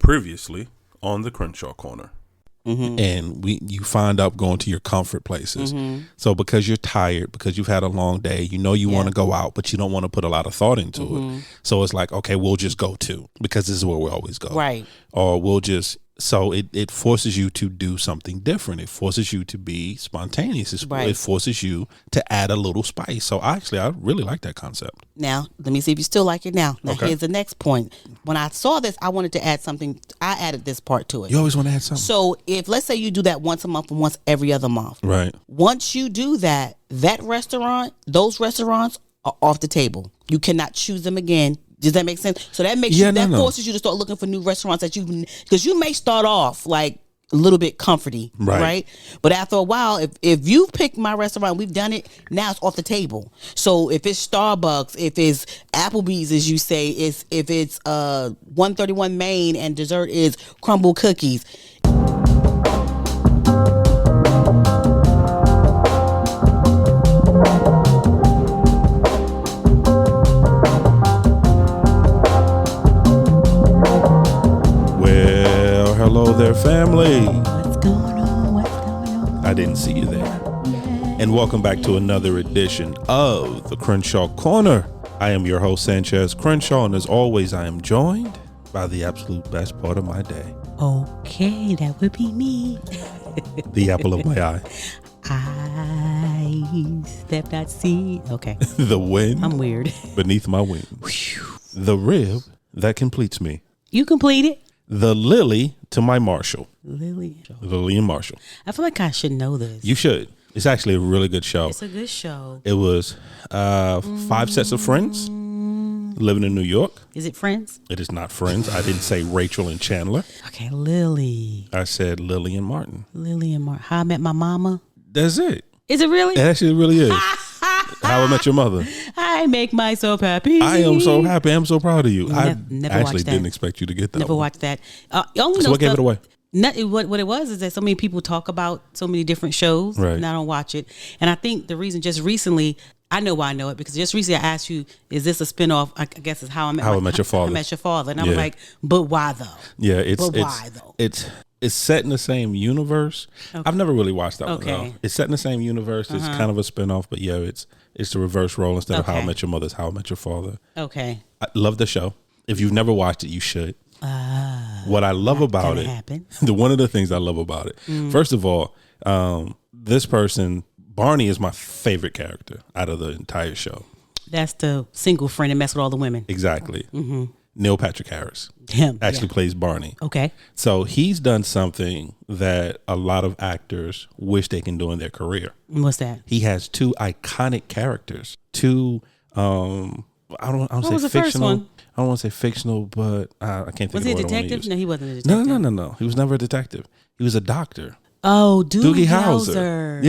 Previously on the Crenshaw Corner. Mm-hmm. And you find up going to your comfort places. Mm-hmm. So because you're tired, because you've had a long day, you want to go out, but you don't want to put a lot of thought into it. So it's like, okay, we'll just go to, because this is where we always go. Right. Or we'll just, so it forces you to do something different. It forces you to be spontaneous. It forces you to add a little spice. So I really like that concept. Now, let me see if you still like it now. Now, here's the next point. When I saw this, I wanted to add something. I added this part to it. You always want to add something. So if, let's say you do that once a month or once every other month. Right. Once you do that, those restaurants are off the table. You cannot choose them again. Does that make sense? So that makes forces you to start looking for new restaurants because you may start off like a little bit comforty, right? But after a while, if you pick my restaurant, we've done it, now it's off the table. So if it's Starbucks, if it's Applebee's, as you say, if it's 131 Main and dessert is crumble cookies. Hello there, family. What's going on? I didn't see you there. And welcome back to another edition of the Crenshaw Corner. I am your host, Sanchez Crenshaw, and as always, I am joined by the absolute best part of my day. Okay, that would be me. The apple of my eye. Eyes that not see. Okay. The wind. I'm weird. Beneath my wings. The rib that completes me. You complete it. The lily to my Marshall. Lily and Marshall. I feel like I should know this. You should. It's actually a really good show. It's a good show. It was 5 sets of friends living in New York. Is it Friends? It is not Friends. I didn't say Rachel and Chandler. Okay, Lily. I said Lily and Martin. Lily and Martin. How I Met My Mama. That's it. Is it really? It actually really is. How I Met Your Mother. I make myself happy. I am so happy. I'm so proud of you. Never I actually didn't expect you to get that. Never watched that. Only so what gave it away? What it was is that so many people talk about so many different shows, right, and I don't watch it. And I think the reason just recently, I know why I know it, because just recently I asked you, is this a spinoff? I guess it's How I Met Your Father. How I Met Your Father. And I was like, but why though? Yeah, why though? It's set in the same universe. Okay. I've never really watched that one though. It's set in the same universe. It's kind of a spinoff, but yeah, it's the reverse role. Instead of How I Met Your Mother, it's How I Met Your Father. Okay. I love the show. If you've never watched it, you should. What I love about it, one of the things I love about it, first of all, this person, Barney, is my favorite character out of the entire show. That's the single friend that mess with all the women. Exactly. Mm-hmm. Neil Patrick Harris actually plays Barney. Okay. So he's done something that a lot of actors wish they can do in their career. What's that? He has 2 iconic characters. 2, I don't say fictional. I don't want to say fictional, but I can't think of what I want to use. Was he a detective? No, he wasn't a detective. No. He was never a detective. He was a doctor. Oh, Doogie Howser.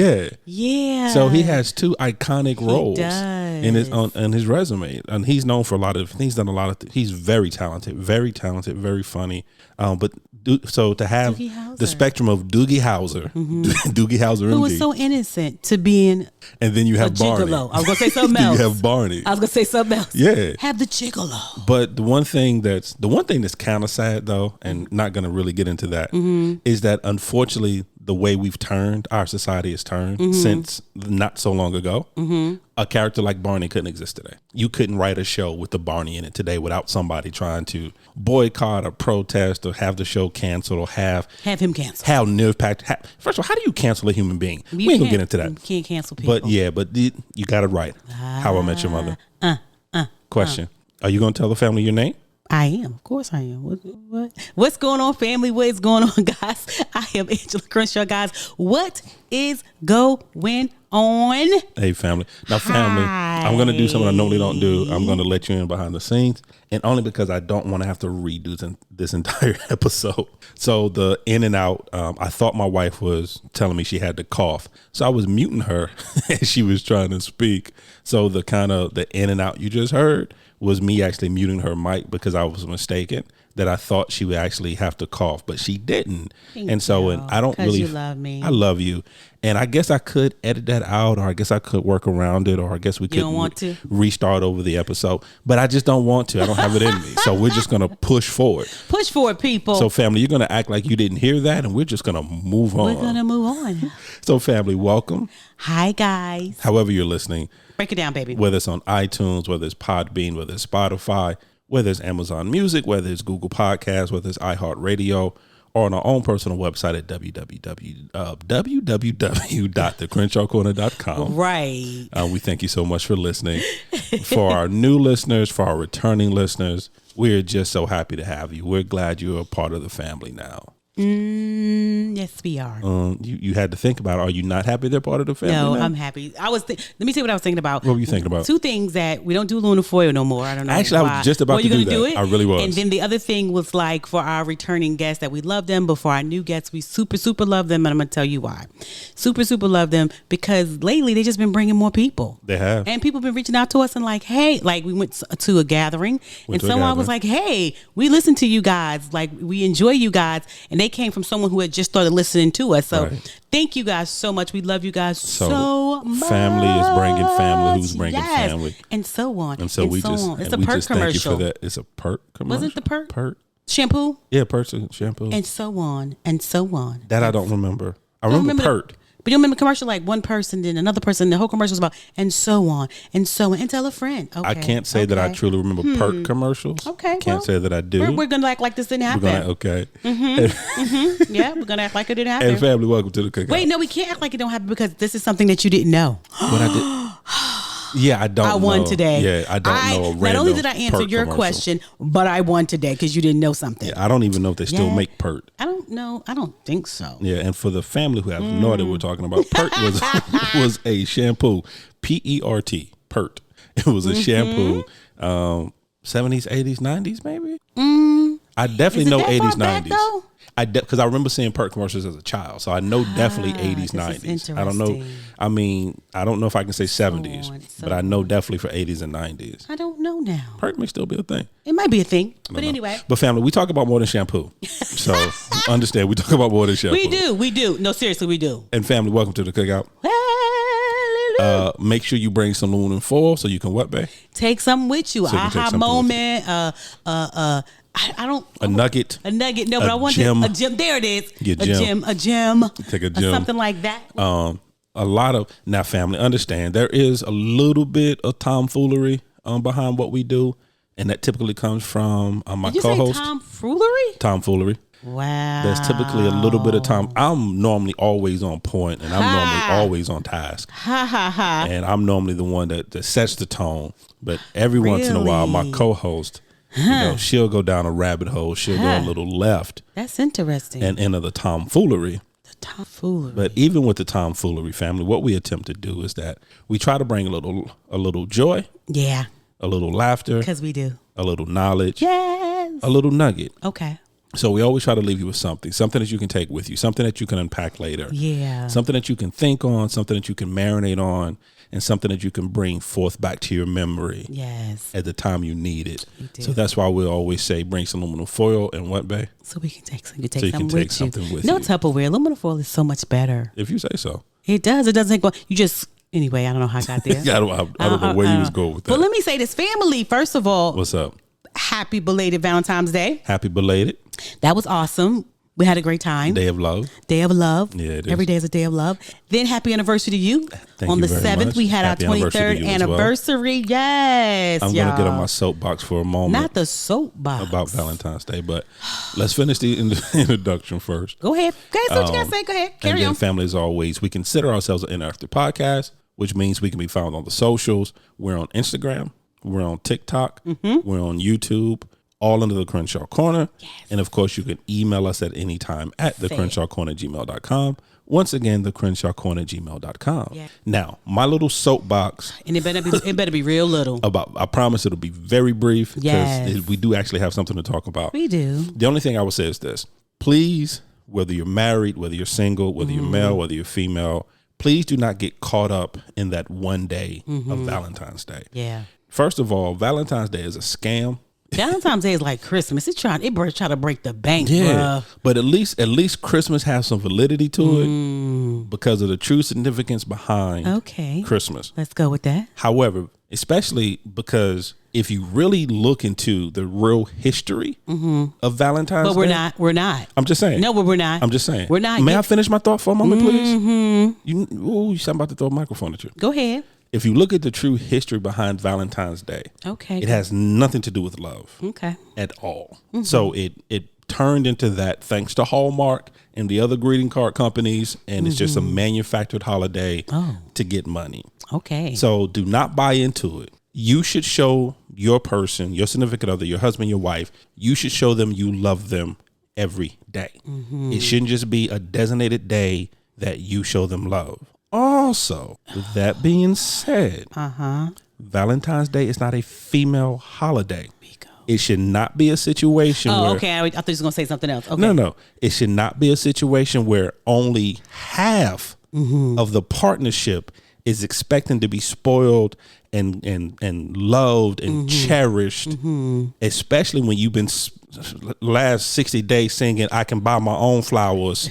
Yeah. So he has 2 iconic roles in his resume, and he's known for he's done a lot of. He's very talented, very funny. But so to have the spectrum of Doogie Howser, Doogie Howser, who was so innocent to being, and then you have Barney. Gigolo. I was gonna say something else. You have Barney. I was gonna say something else. Yeah, have the gigolo. But the one thing that's kind of sad though, and not gonna really get into that, is that unfortunately, the way our society has turned since not so long ago, a character like Barney couldn't exist today. You couldn't write a show with the Barney in it today without somebody trying to boycott or protest or have the show canceled or have him canceled. First of all, how do you cancel a human being? We ain't gonna get into that. You can't cancel people. But you got it right. How I Met Your Mother. Question. Are you gonna tell the family your name? I am. Of course I am. What's going on, family? What is going on, guys? I am Angela Crenshaw, guys. What is going on? Hey, family. Now, family, I'm going to do something I normally don't do. I'm going to let you in behind the scenes, and only because I don't want to have to redo this entire episode. So the in and out, I thought my wife was telling me she had to cough. So I was muting her as she was trying to speak. So the in and out you just heard was me actually muting her mic because I was mistaken. that I thought she would actually have to cough, but she didn't. And I don't really. You love me. I love you, and I guess I could edit that out, or I guess I could work around it, or I guess we could restart over the episode. But I just don't want to. I don't have it in me, so we're just gonna push forward. Push forward, people. So, family, you're gonna act like you didn't hear that, and we're just gonna move on. We're gonna move on. So, family, welcome. Hi, guys. However you're listening, break it down, baby. Whether it's on iTunes, whether it's Podbean, whether it's Spotify, whether it's Amazon Music, whether it's Google Podcasts, whether it's iHeartRadio, or on our own personal website at www.thecrenshawcorner.com. Right. We thank you so much for listening. For our new listeners, for our returning listeners, we're just so happy to have you. We're glad you're a part of the family now. Yes, we are. You had to think about, are you not happy they're part of the family? No, now? I'm happy. Let me tell you what I was thinking about. What were you thinking about? Two things that we don't do Luna Foil no more. I don't know. Actually, why. I was just about to do that. I really was. And then the other thing was like for our returning guests that we love them, but for our new guests, we super, super love them. And I'm going to tell you why. Super, super love them because lately they just been bringing more people. They have. And people been reaching out to us and like, hey, like we went to a gathering and someone was like, hey, we listen to you guys. Like we enjoy you guys. And they came from someone who had just started listening to us. So thank you guys so much. We love you guys so much. Family is bringing family who's bringing family. And so on. And so we just it's a perk commercial. Thank you for that. It's a perk commercial. Wasn't the perk? Perk. Shampoo? Yeah, perk shampoo. And so on. And so on. That I don't remember. I remember perk. But you remember commercial like one person, then another person, the whole commercial was about and so on, and so on, and tell a friend. Okay, I can't say that I truly remember perk commercials. Okay. Can't say that I do. We're going to act like this didn't happen. Okay. Yeah, we're going to act like it didn't happen. And family, welcome to the cookout. Wait, no, we can't act like it don't happen because this is something that you didn't know. What I did. Yeah, I don't know. I won today. Yeah, I don't know. Not only did I answer your question, but I won today because you didn't know something. Yeah, I don't even know if they still make Pert. I don't know. I don't think so. Yeah, and for the family who have no idea what we're talking about, Pert was a shampoo. PERT. Pert. It was a shampoo. 70s, 80s, 90s, maybe. I definitely know 80s, 90s. Because I remember seeing Pert commercials as a child, so I know definitely 80s, 90s. I don't know. I mean, I don't know if I can say 70s, but I know definitely for 80s and 90s. I don't know now. Pert may still be a thing. It might be a thing, but anyway. But family, we talk about more than shampoo. So understand, we talk about more than shampoo. We do. No, seriously, we do. And family, welcome to the cookout. Make sure you bring some aluminum foil so you can what, babe? Take something with you. So Aha moment. I don't. A nugget. A nugget. No, but I want a gem. There it is. A gem. Take a gem. Something like that. A lot of now, family, understand there is a little bit of tomfoolery behind what we do, and that typically comes from my co-host. Tomfoolery. Wow. There's typically a little bit of time. I'm normally always on point, and I'm normally always on task. And I'm normally the one that sets the tone. But every once in a while, my co-host, she'll go down a rabbit hole. She'll go a little left. That's interesting. And enter the tomfoolery. But even with the tomfoolery, family, what we attempt to do is that we try to bring a little joy. Yeah. A little laughter. Because we do. A little knowledge. Yes. A little nugget. Okay. So we always try to leave you with something that you can take with you, something that you can unpack later. Yeah. Something that you can think on, something that you can marinate on, and something that you can bring forth back to your memory. Yes. At the time you need it. So that's why we always say bring some aluminum foil and what, babe? So we can take something with you. No Tupperware. Aluminum foil is so much better. If you say so. It does. It doesn't go. You just. Anyway, I don't know how I got there. I don't know where you was going with that. Well, let me say this. Family, first of all. What's up? Happy belated Valentine's Day. Happy belated. That was awesome. We had a great time. Day of love. Day of love. Yeah, it is. Every day is a day of love. Then happy anniversary to you. On the 7th, we had happy our 23rd anniversary. Well. Yes. I'm going to get on my soapbox for a moment. Not the soapbox. About Valentine's Day, but let's finish the introduction first. Go ahead. Say what you got to say. Go ahead. Carry on. Family, as always, we consider ourselves an Interactive Podcast, which means we can be found on the socials. We're on Instagram. We're on TikTok. We're on YouTube. All under the Crenshaw Corner. Yes. And of course, you can email us at any time at thecrenshawcorner@gmail.com. Once again, thecrenshawcorner@gmail.com. Yeah. Now, my little soapbox. And it better be real little. I promise it'll be very brief. Yes. We do actually have something to talk about. We do. The only thing I would say is this. Please, whether you're married, whether you're single, whether you're male, whether you're female, please do not get caught up in that one day of Valentine's Day. Yeah. First of all, Valentine's Day is a scam. Valentine's Day is like Christmas. It try to break the bank, Yeah, bruh. but at least Christmas has some validity to it because of the true significance behind Christmas. Let's go with that. However, especially because if you really look into the real history of Valentine's But Day. we're not. I'm just saying. No, but we're not. I'm just saying. We're not. May I finish my thought for a moment, please? You sound about to throw a microphone at you. Go ahead. If you look at the true history behind Valentine's Day, it has nothing to do with love. At all. So it turned into that thanks to Hallmark and the other greeting card companies, and it's just a manufactured holiday to get money. So do not buy into it. You should show your person, your significant other, your husband, your wife, you should show them you love them every day. It shouldn't just be a designated day that you show them love. Also, with that being said, Valentine's Day is not a female holiday. It should not be a situation where... I thought you was going to say something else. No. It should not be a situation where only half of the partnership is expecting to be spoiled and loved and cherished, especially when you've been last 60 days singing, I can buy my own flowers,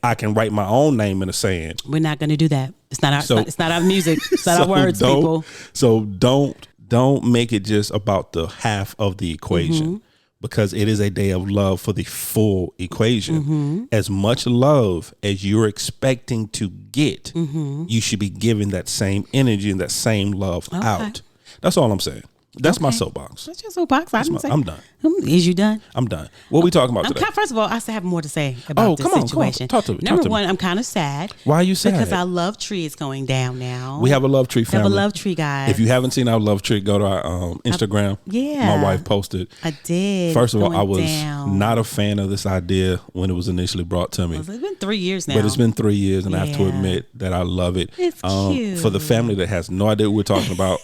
I can write my own name in the sand. We're not going to do that. It's not our music. It's not our words, people. So don't make it just about the half of the equation, because it is a day of love for the full equation. As much love as you're expecting to get, you should be giving that same energy and that same love out. That's all I'm saying. That's my soapbox. That's your soapbox. I'm done. Is you done? I'm done. What are we talking about today? First of all, I still have more to say about this situation. Talk to me. Number one, I'm kind of sad. Why are you sad? Because our love tree is going down now. We have a love tree family. We have a love tree, guys. If you haven't seen our love tree, go to our Instagram. My wife posted. I did. First of all, I was not a fan of this idea when it was initially brought to me. It's been 3 years now. But it's been 3 years, and I have to admit that I love it. It's cute. For the family that has no idea what we're talking about,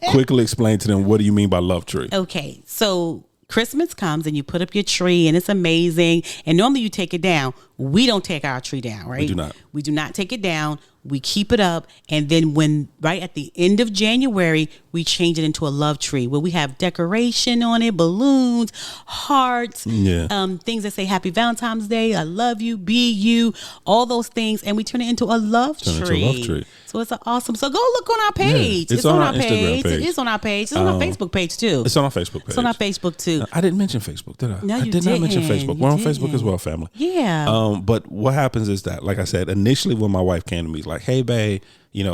quickly explain to them, what do you mean by love tree? Okay, so Christmas comes and you put up your tree and it's amazing. And normally you take it down. We don't take our tree down, right? We do not. We do not take it down. We keep it up. And then right at the end of January, we change it into a love tree where we have decoration on it, balloons, hearts, things that say Happy Valentine's Day, I love you, be you, all those things. And we turn it into a love tree. So it's awesome. So go look on our page. Yeah, it's on our Instagram page. It is on our page. It's on our Facebook page too. It's on our Facebook page. It's on our Facebook too. I didn't mention Facebook, did I? No, I did not mention Facebook. We're on Facebook as well, family. Yeah. But what happens is that, like I said, initially when my wife came to me, like, hey, babe,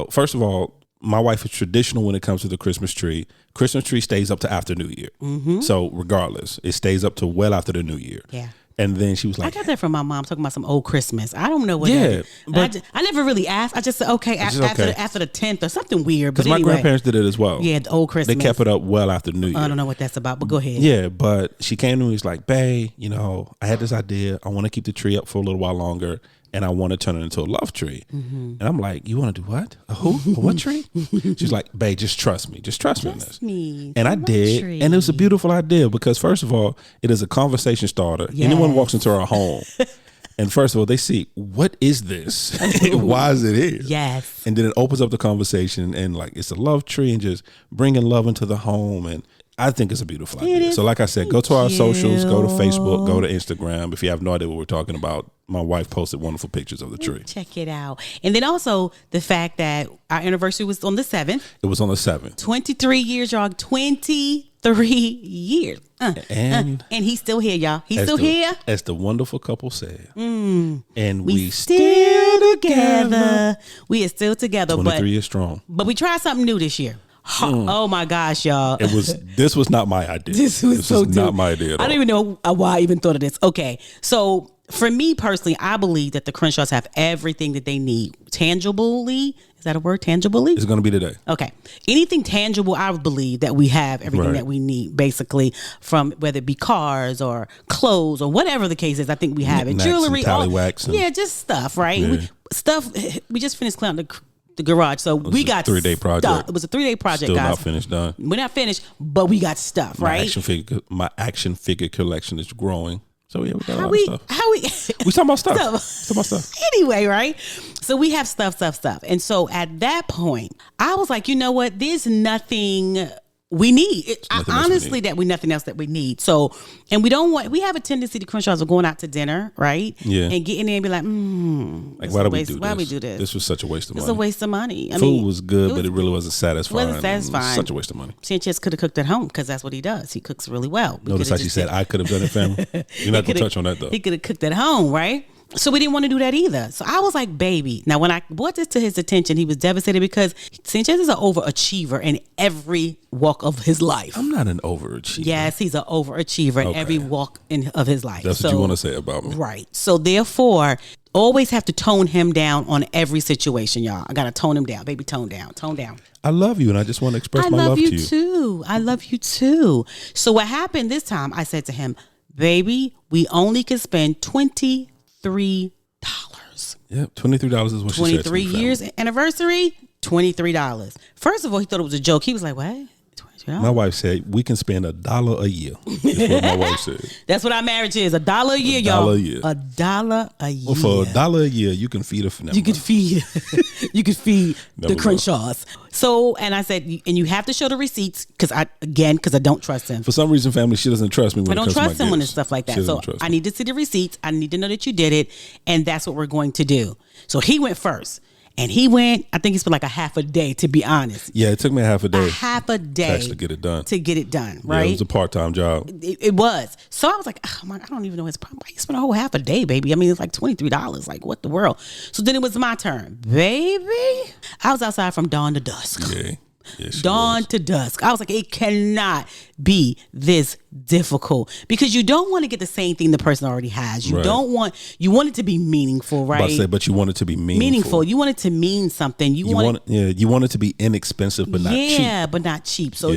first of all, my wife is traditional when it comes to the Christmas tree. Christmas tree stays up to after New Year. So regardless, it stays up to well after the New Year. Yeah. And then she was like, I got that from my mom talking about some old Christmas. I don't know what that is. But I never really asked. I just said, after the 10th or something weird. But because my grandparents did it as well. Yeah, the old Christmas. They kept it up well after New Year. I don't know what that's about, but go ahead. Yeah, but she came to me and was like, babe, I had this idea. I want to keep the tree up for a little while longer, and I want to turn it into a love tree. And I'm like, you want to do what? A who? A what tree? She's like, babe, just trust me. Just trust me in this. And I did. Tree. And it was a beautiful idea because, first of all, it is a conversation starter. Yes. Anyone walks into our home, and first of all, they see, what is this? Why is it here? Yes. And then it opens up the conversation, and like, it's a love tree and just bringing love into the home. And I think it's a beautiful idea. So like I said, go to our socials, go to Facebook, go to Instagram. If you have no idea what we're talking about, my wife posted wonderful pictures of the tree. Check it out. And then also the fact that our anniversary was on the 7th. It was on the 7th. 23 years, y'all. 23 years. And he's still here, y'all. He's still here. As the wonderful couple said. And we still together. We are still together. 23 years strong. But we tried something new this year. Oh my gosh, y'all. This was not my idea. This was not my idea at all. I don't even know why I even thought of this. Okay. So for me personally, I believe that the Crenshaws have everything that they need. Tangibly. Is that a word? Tangibly? It's going to be today. Okay. Anything tangible, I believe that we have everything that we need, basically, from whether it be cars or clothes or whatever the case is. I think we have it. Jewelry. Tallywhacks. Just stuff, right? Yeah. We just finished cleaning the garage, so we got 3-day project. Stuff. It was a 3-day project, Still guys. not finished, done. We're not finished, but we got stuff, right? My action figure collection is growing. So yeah, we got a lot of stuff. We talking about stuff. Anyway, right? So we have stuff. And so at that point, I was like, you know what? There's nothing we need it. Honestly, that we nothing else that we need. So, and we have a tendency to Crenshaws of going out to dinner, right? Yeah. And getting there and be like, why do we do this? This was such a waste of money. It's a waste of money. Food was good, but it really wasn't satisfying. Wasn't satisfying. It was such a waste of money. Sanchez could have cooked at home because that's what he does. He cooks really well. Notice how she said, I could have done it, family. You're not going to touch on that, though. He could have cooked at home, right? So we didn't want to do that either. So I was like, baby. Now, when I brought this to his attention, he was devastated because Sanchez is an overachiever in every walk of his life. I'm not an overachiever. Yes, he's an overachiever in every walk of his life. That's what you want to say about me. Right. So therefore, always have to tone him down on every situation, y'all. I got to tone him down. Baby, tone down. Tone down. I love you, and I just want to express my love to you. I love you too. I love you too. So what happened this time, I said to him, baby, we only can spend $23. Yep, $23 is what she said. 23 years anniversary, $23. First of all, he thought it was a joke. He was like, what? $22? My wife said we can spend $1 a year. That's what my wife said. That's what our marriage is. $1 a year, y'all. $1 a year. $1 a year. Well, for $1 a year, you can feed a family. You can feed the Crenshaws. So, and I said, and you have to show the receipts because I don't trust him. For some reason, family, she doesn't trust me when I it comes to my don't trust him when it's gifts. stuff like that. So I need to see the receipts. I need to know that you did it. And that's what we're going to do. So he went first. And he went, I think he spent like a half a day, to be honest. Yeah, it took me a half a day. To actually get it done. To get it done, right? Yeah, it was a part-time job. It was. So I was like, oh my, I don't even know his problem. You spent a whole half a day, baby. I mean, it's like $23. Like, what the world? So then it was my turn. Baby, I was outside from dawn to dusk. Yeah. Dawn to dusk. I was like, it cannot be this difficult because you don't want to get the same thing the person already has. You want it to be meaningful, right? But you want it to be meaningful. You want it to mean something. You want it to be inexpensive but not cheap. Yeah, but not cheap. So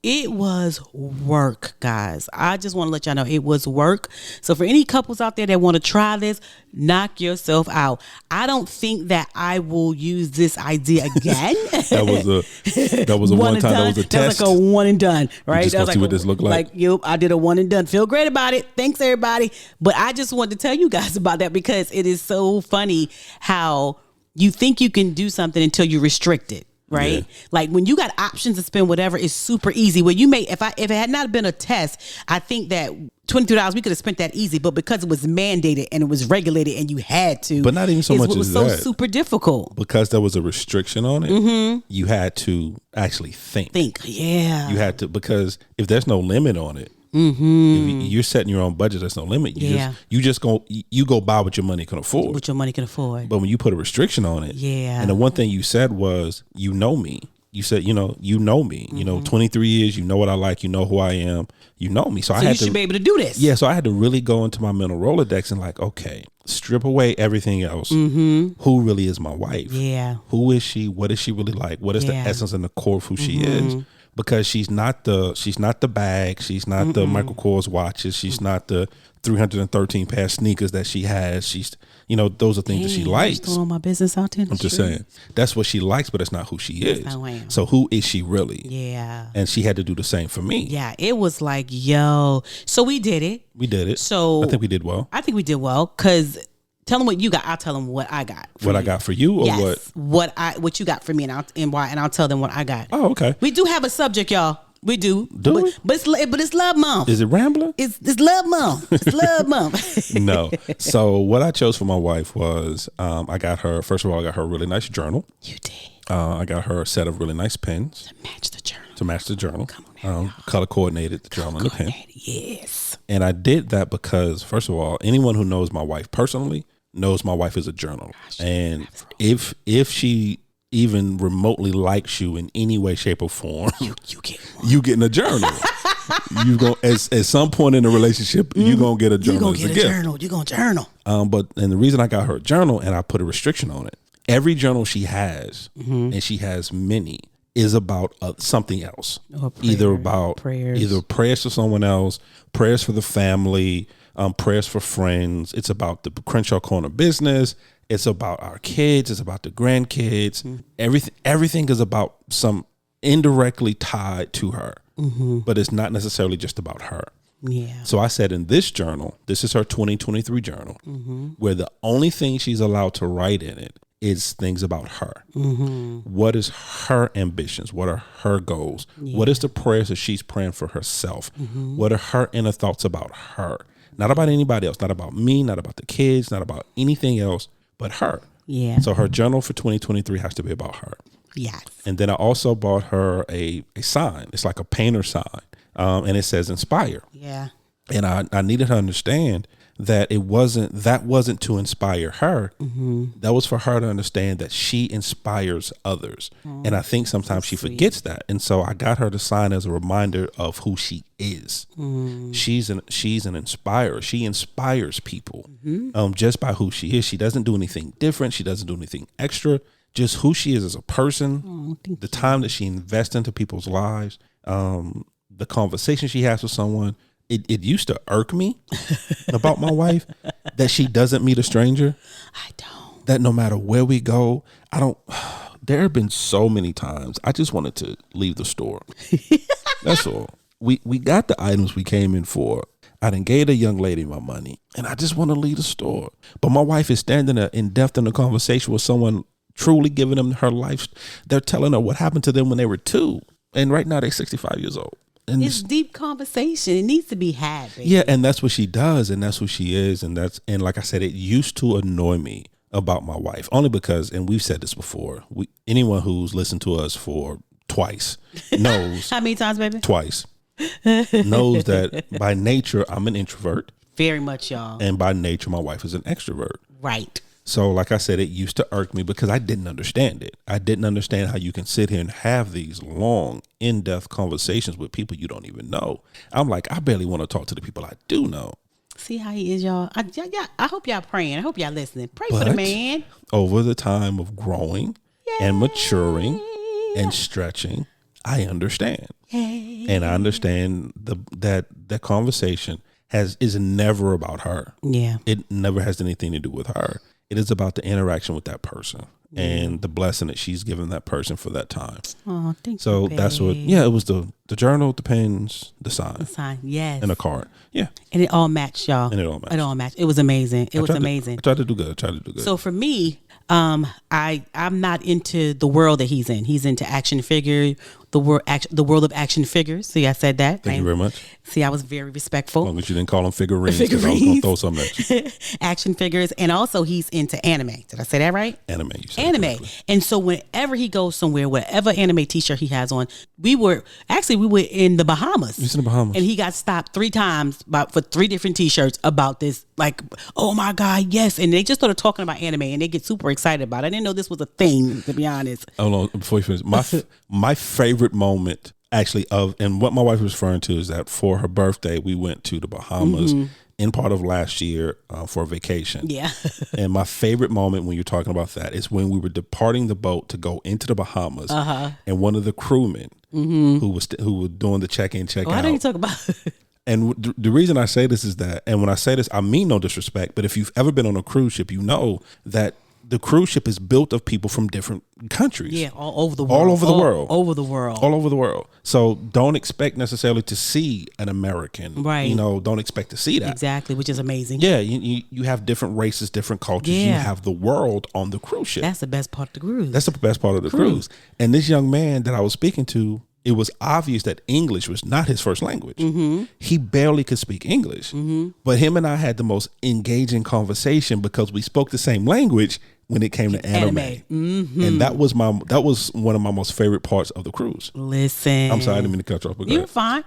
it was work, guys. I just want to let y'all know it was work. So for any couples out there that want to try this, knock yourself out. I don't think that I will use this idea again. that was a one time. That was a test. That was like a one and done, right? Just see what this looked like. Yep, I did a one and done. Feel great about it. Thanks, everybody. But I just wanted to tell you guys about that because it is so funny how you think you can do something until you restrict it. Right? Yeah. Like when you got options to spend whatever, it's super easy. Where you may, if it had not been a test, I think that $23 we could have spent that easy. But because it was mandated and it was regulated and you had to, but not even so much as that. It was so super difficult because there was a restriction on it. Mm-hmm. You had to actually think. Yeah. You had to, because if there's no limit on it. Mm-hmm. If you're setting your own budget, there's no limit. You go buy what your money can afford. What your money can afford. But when you put a restriction on it, and the one thing you said was, you know me. You said, you know me. Mm-hmm. You know, 23 years. You know what I like. You know who I am. You know me. So I had you should be able to do this. Yeah. So I had to really go into my mental Rolodex and like, okay, strip away everything else. Mm-hmm. Who really is my wife? Yeah. Who is she? What is she really like? What is the essence and the core of who she is? Because she's not the bag, she's not the Michael Kors watches, she's not the 313 pair of sneakers that she has. She's, those are things that she likes. Throwing my business out there. I'm just saying that's what she likes, but it's not who she is. So who is she really? Yeah. And she had to do the same for me. Yeah. It was like, yo. So we did it. So I think we did well. Because tell them what you got. I'll tell them what I got. What I got for you, or what you got for me, and why, and I'll tell them what I got. Oh, okay. We do have a subject, y'all. We do. But it's love month. Is it rambling? It's love month. It's love month. No. So what I chose for my wife was, I got her a really nice journal. You did. I got her a set of really nice pens to match the journal. Come on now. Color coordinated the journal and the pen. Yes. And I did that because, first of all, anyone who knows my wife personally knows my wife is a journaler. And if she even remotely likes you in any way, shape, or form, you getting a journal. You go at some point in the relationship, you gonna get a journal. You gonna journal. And the reason I got her a journal and I put a restriction on it, every journal she has, and she has many, is about something else. Either prayers for someone else, prayers for the family, prayers for friends. It's about the Crenshaw Corner business. It's about our kids. It's about the grandkids. Everything is about some indirectly tied to her, but it's not necessarily just about her. Yeah. So I said in this journal, this is her 2023 journal, where the only thing she's allowed to write in it is things about her. What is her ambitions? What are her goals? What is the prayers that she's praying for herself? What are her inner thoughts about her? Not about anybody else, not about me, not about the kids, not about anything else, but her. Yeah. So her journal for 2023 has to be about her. Yes. And then I also bought her a sign. It's like a painter sign. And it says inspire. Yeah. And I needed her to understand that that wasn't to inspire her. That was for her to understand that she inspires others. And I think sometimes she forgets that. And so I got her to sign as a reminder of who she is. She's an inspirer. She inspires people just by who she is. She doesn't do anything different. She doesn't do anything extra. Just who she is as a person, the time that she invests into people's lives, the conversation she has with someone. It used to irk me about my wife that she doesn't meet a stranger. I don't. That no matter where we go, there have been so many times I just wanted to leave the store. That's all. We got the items we came in for. I done gave a young lady my money and I just want to leave the store. But my wife is standing there in depth in a conversation with someone truly giving them her life. They're telling her what happened to them when they were 2. And right now they're 65 years old. And it's deep conversation. It needs to be had, baby. Yeah, and that's what she does, and that's who she is, and like I said, it used to annoy me about my wife, only because, and we've said this before, anyone who's listened to us for twice knows. How many times, baby? Twice. Knows that by nature I'm an introvert. Very much, y'all. And by nature my wife is an extrovert. Right. So like I said, it used to irk me because I didn't understand it. I didn't understand how you can sit here and have these long, in-depth conversations with people you don't even know. I'm like, I barely want to talk to the people I do know. See how he is, y'all. I hope y'all praying. I hope y'all listening. Pray for the man. Over the time of growing and maturing and stretching, I understand. Yay. And I understand that conversation is never about her. Yeah. It never has anything to do with her. It is about the interaction with that person and the blessing that she's given that person for that time. Oh, thank you. So that's what, it was the journal, the pens, the sign. The sign, yes. And a card. Yeah. And it all matched, y'all. And it all matched. It was amazing. It was amazing. I tried to do good. So for me, I'm not into the world that he's in. He's into action figure, the world of action figures. See, I said that. Thank you very much. See, I was very respectful. As long as you didn't call them figurines. I was going to throw something at you. Action figures. And also he's into anime. Did I say that right? Anime. You said anime. And so whenever he goes somewhere, whatever anime t-shirt he has on, we were in the Bahamas. He's in the Bahamas. And he got stopped 3 times for 3 different t-shirts about this. Like, oh my God, yes. And they just started talking about anime and they get super excited about it. I didn't know this was a thing, to be honest. Hold on, before you finish. My favorite moment actually and what my wife was referring to is that for her birthday, we went to the Bahamas in part of last year for a vacation. Yeah. And my favorite moment when you're talking about that is when we were departing the boat to go into the Bahamas and one of the crewmen who was doing the check-in, check-out. Why don't you talk about And the reason I say this is that, and when I say this, I mean no disrespect, but if you've ever been on a cruise ship, you know that the cruise ship is built of people from different countries. Yeah, all over the world. All over the world. All over the world. So don't expect necessarily to see an American. Right. Don't expect to see that. Exactly, which is amazing. Yeah, you have different races, different cultures. Yeah. You have the world on the cruise ship. That's the best part of the cruise. That's the best part of the cruise. And this young man that I was speaking to, it was obvious that English was not his first language. Mm-hmm. He barely could speak English. Mm-hmm. But him and I had the most engaging conversation because we spoke the same language when it came to anime. Mm-hmm. And that was one of my most favorite parts of the cruise. Listen. I'm sorry, I didn't mean to cut you off. You're fine.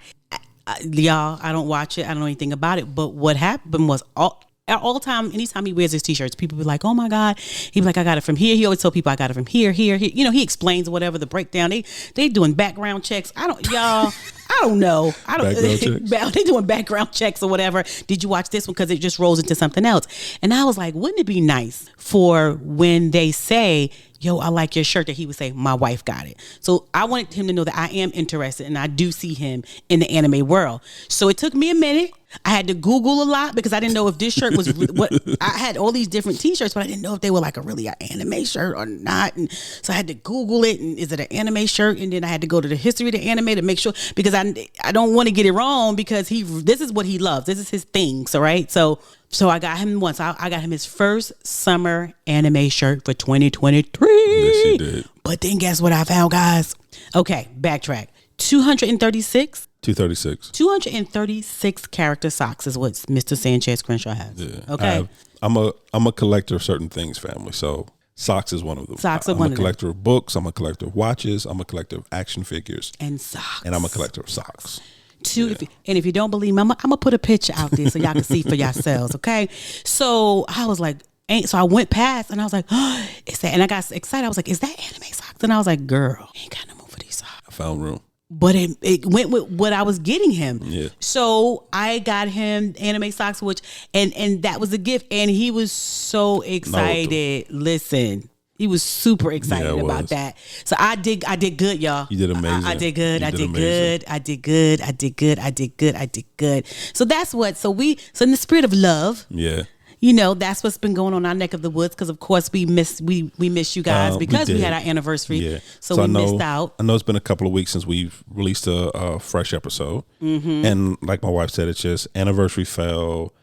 Y'all, I don't watch it. I don't know anything about it. But what happened was all time, anytime he wears his t-shirts, people be like, oh my God. He be like, I got it from here. He always tell people I got it from here. He explains whatever the breakdown. They doing background checks. I don't know. Background checks? They doing background checks or whatever. Did you watch this one? Because it just rolls into something else. And I was like, wouldn't it be nice for when they say, yo, I like your shirt, that he would say, my wife got it. So I wanted him to know that I am interested and I do see him in the anime world. So it took me a minute. I had to Google a lot because I didn't know if this shirt was what I had all these different t-shirts, but I didn't know if they were like really an anime shirt or not. And so I had to Google it. And is it an anime shirt? And then I had to go to the history of the anime to make sure, because I don't want to get it wrong, because this is what he loves. This is his thing. So, right. So I got him once. I got him his first summer anime shirt for 2023. Yes, you did. But then guess what I found, guys? Okay, backtrack. 236 character socks is what Mr. Sanchez Crenshaw has. Yeah. Okay. I'm a collector of certain things, family. So socks is one of them. I'm a collector of books. I'm a collector of watches. I'm a collector of action figures. And socks. And I'm a collector of socks. If you don't believe me, I'm gonna put a picture out there so y'all can see for yourselves. Okay. So I was like, so I went past and I was like, oh, it's that. And I got excited. I was like, is that anime socks? And I was like, girl, ain't got no more for these socks. I found room. But it went with what I was getting him. Yeah. So I got him anime socks, and that was a gift. And he was so excited. Listen, he was super excited about that. So I did good, y'all. You did amazing. I did good. I did good. So that's what. So in the spirit of love. Yeah. You know, that's what's been going on our neck of the woods, because of course we miss you guys because we had our anniversary. Yeah. So we missed out. I know it's been a couple of weeks since we've released a fresh episode. Mm-hmm. And like my wife said, it's just anniversary fell.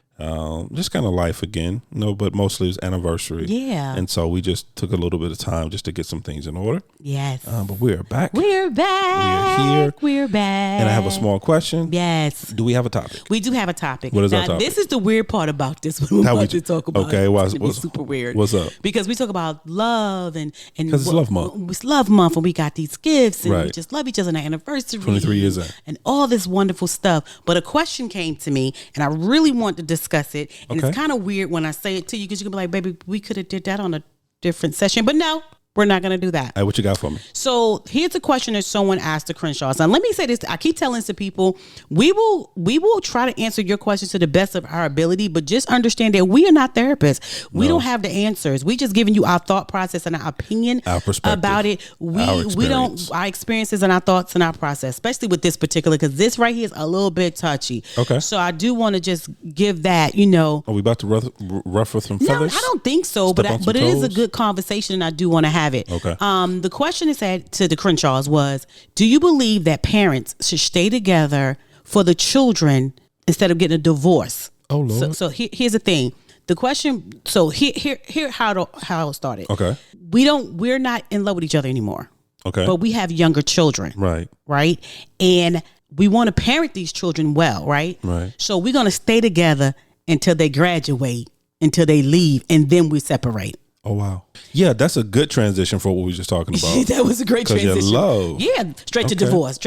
Just kind of life again, but mostly it's anniversary. Yeah. And so we just took a little bit of time just to get some things in order. Yes. But we're back. We're back. We're here. We're back. And I have a small question. Yes. Do we have a topic? We do have a topic. What is our topic? This is the weird part about this one. We're about to talk about. Okay. It's super weird. What's up? Because we talk about love and because it's love month. It's love month, and we got these gifts, and right. we just love each other on our anniversary. 23 years in. And all this wonderful stuff. But a question came to me, and I really want to discuss it. And it's kind of weird when I say it to you, because you can be like, baby, we could have did that on a different session. But no, we're not going to do that. Hey, what you got for me? So here's a question that someone asked to Crenshaw. So let me say this. I keep telling this to people, we will try to answer your questions to the best of our ability, but just understand that we are not therapists. We don't have the answers. We just giving you our thought process and our opinion, our perspective about it. Our experiences and our thoughts and our process, especially with this particular, because this right here is a little bit touchy. Okay. So I do want to just give that, Are we about to ruffle some feathers? No, I don't think so, but it is a good conversation, and I do want to have it. Okay. The question is said to the Crenshaws was, do you believe that parents should stay together for the children instead of getting a divorce? Oh, Lord. So here's the thing. The question. So here how it started. Okay. We're not in love with each other anymore. Okay. But we have younger children. Right. Right. And we want to parent these children well. Right. Right. So we're going to stay together until they graduate, until they leave, and then we separate. Oh, wow. Yeah, that's a good transition for what we were just talking about. That was a great transition. Your love. Yeah, straight to divorce,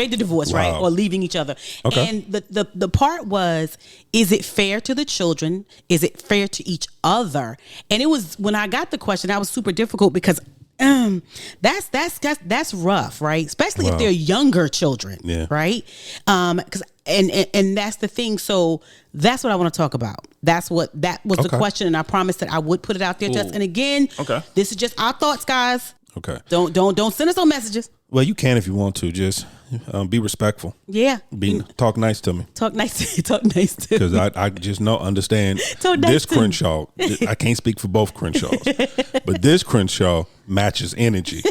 wow. Right? Or leaving each other. Okay. And the part was, is it fair to the children? Is it fair to each other? And it was, when I got the question, that was super difficult, because that's rough, right? Especially if they're younger children, right? Because and that's the thing. So that's what I want to talk about. That was the question, and I promised that I would put it out there. And again, this is just our thoughts, guys. Okay. Don't send us no messages. Well, you can if you want to. Just be respectful. Yeah. Talk nice to me. Talk nice to me. Because I just understand this Crenshaw. I can't speak for both Crenshaws, but this Crenshaw matches energy.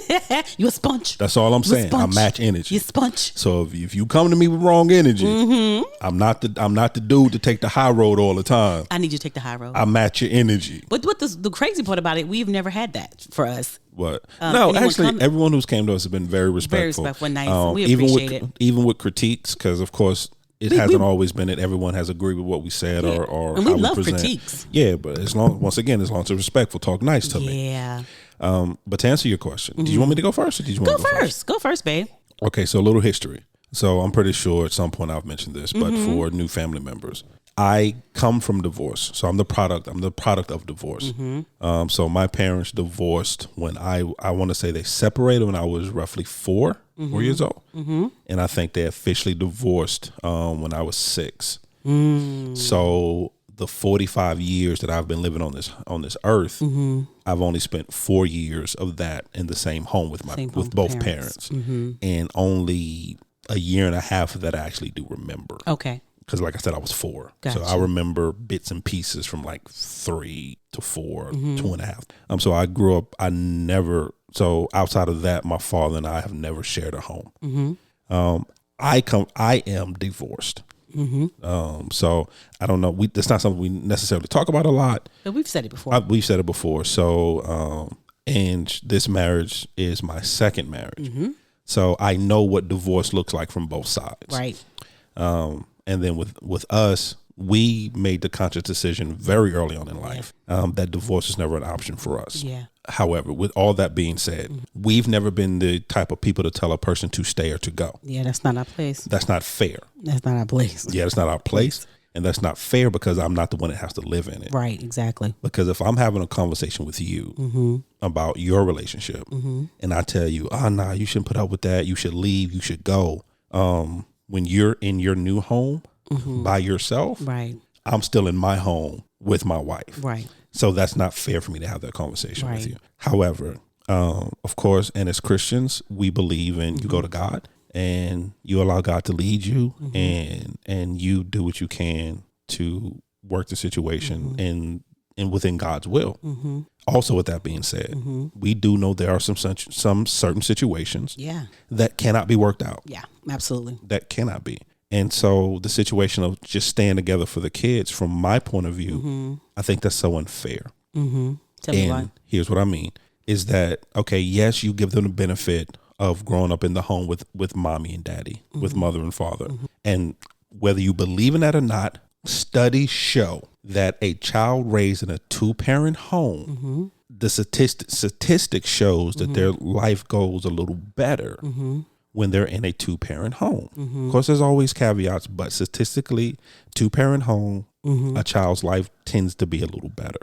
You a sponge. That's all I'm saying. I match energy. You sponge. So if you come to me with wrong energy, I'm not the dude to take the high road all the time. I need you to take the high road. I match your energy. But what the crazy part about it, we've never had that for us. What? No, actually, everyone who's came to us has been very respectful. Very respectful, nice. We appreciate it. Even with critiques, because of course it hasn't always been that everyone has agreed with what we said or and how we love present. Critiques. Yeah, but as long as it's respectful, talk nice to me. Yeah. But to answer your question, do you want me to go first, or did you want to go first? Go first, babe. Okay, so a little history. So I'm pretty sure at some point I've mentioned this, but for new family members, I come from divorce. So I'm the product of divorce. So my parents divorced when I want to say they separated when I was roughly 4 years old. And I think they officially divorced when I was 6. So the 45 years that I've been living on this earth, I've only spent 4 years of that in the same home with both parents. And only a year and a half of that I actually do remember. Okay. because like I said, I was 4. Gotcha. So I remember bits and pieces from like 3 to 4, 2.5. So I grew up, so outside of that, my father and I have never shared a home. I am divorced. So I don't know. That's not something we necessarily talk about a lot. But we've said it before. We've said it before. So, and this marriage is my second marriage. So I know what divorce looks like from both sides. Right. And then with us, we made the conscious decision very early on in life that divorce is never an option for us. Yeah. However, with all that being said, we've never been the type of people to tell a person to stay or to go. Yeah, that's not our place. That's not fair. That's not our place. Yeah, that's not our place. And that's not fair because I'm not the one that has to live in it. Right, exactly. Because if I'm having a conversation with you about your relationship and I tell you, nah, you shouldn't put up with that. You should leave. You should go. When you're in your new home by yourself, right, I'm still in my home with my wife. Right. So that's not fair for me to have that conversation Right. with you. However, of course, and as Christians, we believe in you go to God and you allow God to lead you and you do what you can to work the situation and within God's will. Also, with that being said, we do know there are some certain situations that cannot be worked out. Yeah, absolutely. That cannot be. And so the situation of just staying together for the kids, from my point of view, I think that's so unfair. Tell me why. Here's what I mean is that, okay, yes, you give them the benefit of growing up in the home with mommy and daddy, with mother and father. And whether you believe in that or not, studies show that a child raised in a 2-parent home, the statistic shows that their life goes a little better when they're in a 2-parent home. Of course, there's always caveats, but statistically, 2-parent home, a child's life tends to be a little better.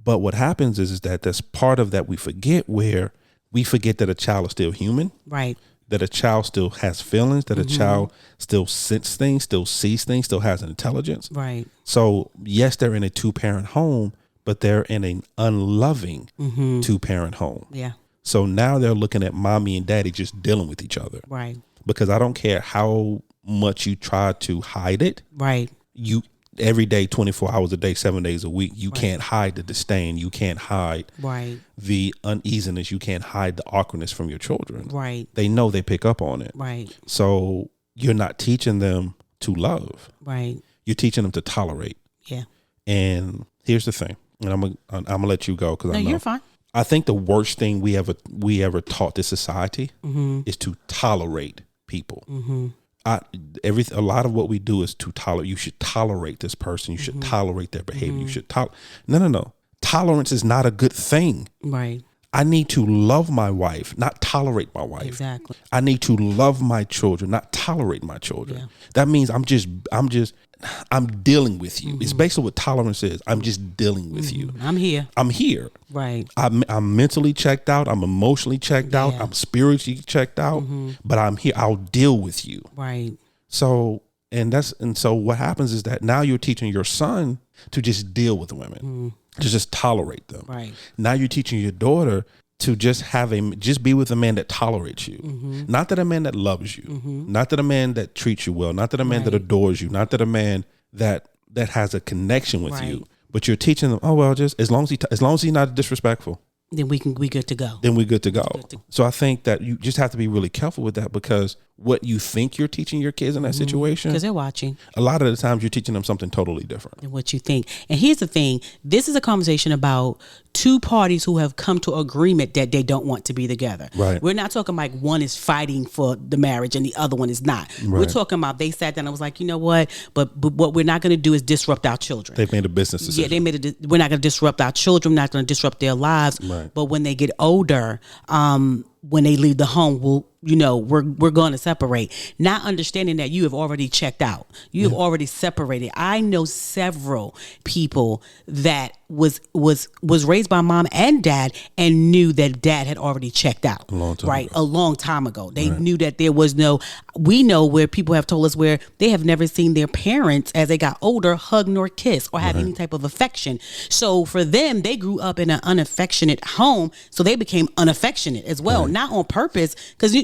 But what happens is that there's part of that we forget, where we forget that a child is still human. Right. That a child still has feelings, that a child still senses things, still sees things, still has an intelligence. Right. So yes, they're in a 2-parent home, but they're in an unloving 2-parent home. Yeah. So now they're looking at mommy and daddy just dealing with each other. Right. Because I don't care how much you try to hide it. Right. You every day, 24 hours a day, 7 days a week, you can't hide the disdain. You can't hide the uneasiness. You can't hide the awkwardness from your children. Right. They know, they pick up on it. Right. So you're not teaching them to love. Right. You're teaching them to tolerate. Yeah. And here's the thing, and I'm gonna let you go because I know you're fine. I think the worst thing we ever taught this society is to tolerate people. A lot of what we do is to tolerate. You should tolerate this person. You should tolerate their behavior. You should No. Tolerance is not a good thing. Right. I need to love my wife, not tolerate my wife. Exactly. I need to love my children, not tolerate my children. Yeah. That means I'm dealing with you. It's basically what tolerance is. I'm just dealing with you. I'm here. Right. I'm mentally checked out. I'm emotionally checked out. I'm spiritually checked out, but I'm here. I'll deal with you. Right. So, so what happens is that now you're teaching your son to just deal with women, to just tolerate them. Right. Now you're teaching your daughter to just be with a man that tolerates you, not that a man that loves you, not that a man that treats you well, not that a man that adores you, not that a man that has a connection with you, but you're teaching them, oh well, just as long as he's not disrespectful, then we good to go. Then we're good to go. So I think that you just have to be really careful with that, because what you think you're teaching your kids in that situation, because they're watching, a lot of the times you're teaching them something totally different than what you think. And here's the thing: this is a conversation about two parties who have come to agreement that they don't want to be together. Right. We're not talking like one is fighting for the marriage and the other one is not. Right. We're talking about they sat down and was like, you know what? But what we're not going to do is disrupt our children. They've made a business decision. Yeah, we're not going to disrupt our children. We're not going to disrupt their lives. Right. But when they get older, when they leave the home, we're going to separate. Not understanding that you have already checked out. You have already separated. I know several people that was raised by mom and dad and knew that dad had already checked out. A long time ago. They knew that there was we know where people have told us where they have never seen their parents as they got older hug nor kiss or have any type of affection. So for them, they grew up in an unaffectionate home, so they became unaffectionate as well, not on purpose, because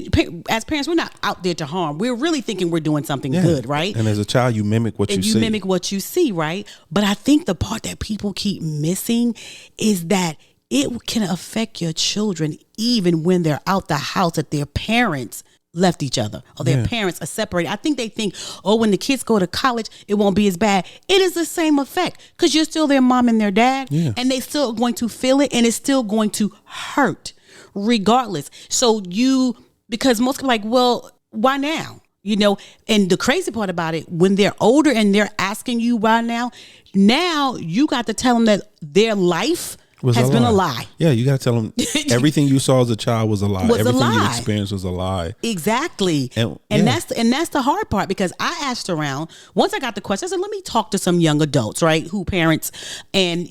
as parents, we're not out there to harm. We're really thinking we're doing something good, right? And as a child, you mimic what you see. You mimic what you see, right? But I think the part that people keep missing is that it can affect your children even when they're out the house, that their parents left each other or their parents are separated. I think they think, when the kids go to college, it won't be as bad. It is the same effect because you're still their mom and their dad, and they still going to feel it, and it's still going to hurt regardless. So because most people are like, well, why now? And the crazy part about it, when they're older and they're asking you why now you got to tell them that their life has been a lie. Yeah, you got to tell them everything you saw as a child was a lie. Everything you experienced was a lie. Exactly. And that's the hard part, because I asked around. Once I got the question, I said, let me talk to some young adults, right, who parents, and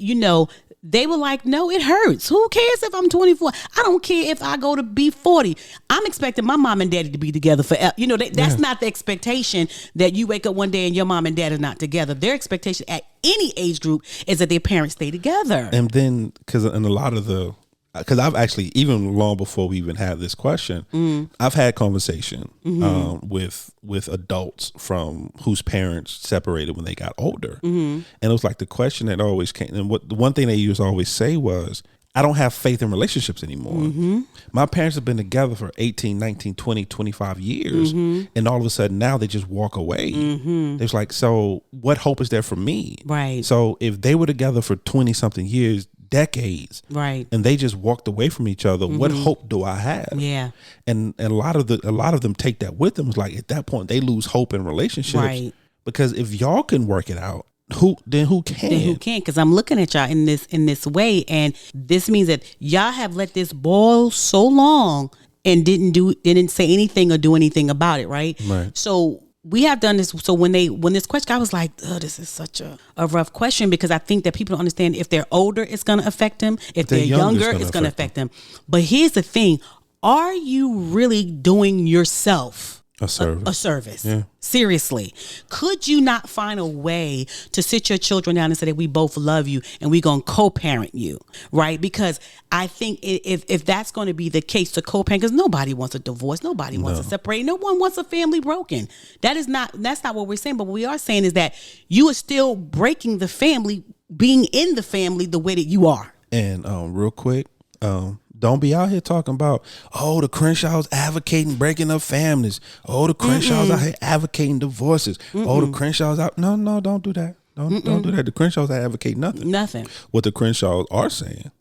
they were like, no, it hurts. Who cares if I'm 24? I don't care if I go to be 40. I'm expecting my mom and daddy to be together forever. That's not the expectation that you wake up one day and your mom and dad are not together. Their expectation at any age group is that their parents stay together. And then, because I've actually, even long before we even had this question, I've had conversation with adults from whose parents separated when they got older. And it was like the question that always came, and the one thing they used to always say was, I don't have faith in relationships anymore. My parents have been together for 18, 19, 20, 25 years. And all of a sudden now they just walk away. It's like, so what hope is there for me? Right. So if they were together for 20 something years, decades, right, and they just walked away from each other, what hope do I have? Yeah. And a lot of them take that with them. It's like, at that point they lose hope in relationships, right, because if y'all can work it out, who can? Because I'm looking at y'all in this way, and this means that y'all have let this boil so long and didn't say anything or do anything about it, right? So we have done this. So when this question, I was like, oh, this is such a rough question, because I think that people don't understand, if they're older, it's going to affect them. If they're younger, it's going to affect them. But here's the thing. Are you really doing yourself a service? Yeah. Seriously. Could you not find a way to sit your children down and say that we both love you and we're going to co-parent you, right? Because I think if that's going to be the case, to co-parent, because nobody wants a divorce, nobody wants to separate, no one wants a family broken. That's not what we're saying. But what we are saying is that you are still breaking the family, being in the family the way that you are. And real quick, don't be out here talking about, the Crenshaws advocating breaking up families. The Crenshaws out here advocating divorces. The Crenshaws out. No, don't do that. Don't do that. The Crenshaws advocate nothing. Nothing. What the Crenshaws are saying,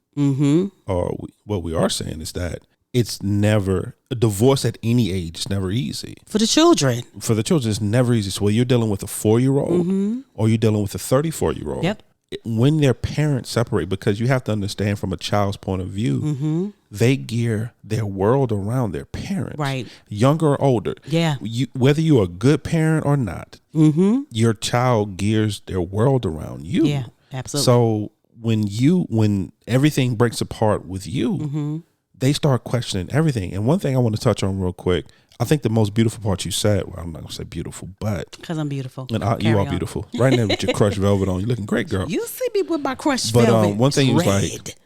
or what we are saying, is that it's never, a divorce at any age is never easy. For the children. It's never easy. So whether you're dealing with a 4-year-old or you're dealing with a 34-year-old. Yep. When their parents separate, because you have to understand from a child's point of view, they gear their world around their parents, right? Younger or older. Yeah. Whether you're a good parent or not, your child gears their world around you. Yeah, absolutely. So when everything breaks apart with you, they start questioning everything. And one thing I want to touch on real quick, I think the most beautiful part you said, well, I'm not going to say beautiful, but... Because I'm beautiful. And you are beautiful. Right now with your crushed velvet on. You're looking great, girl. You see me with my crushed velvet. But one thing you was like...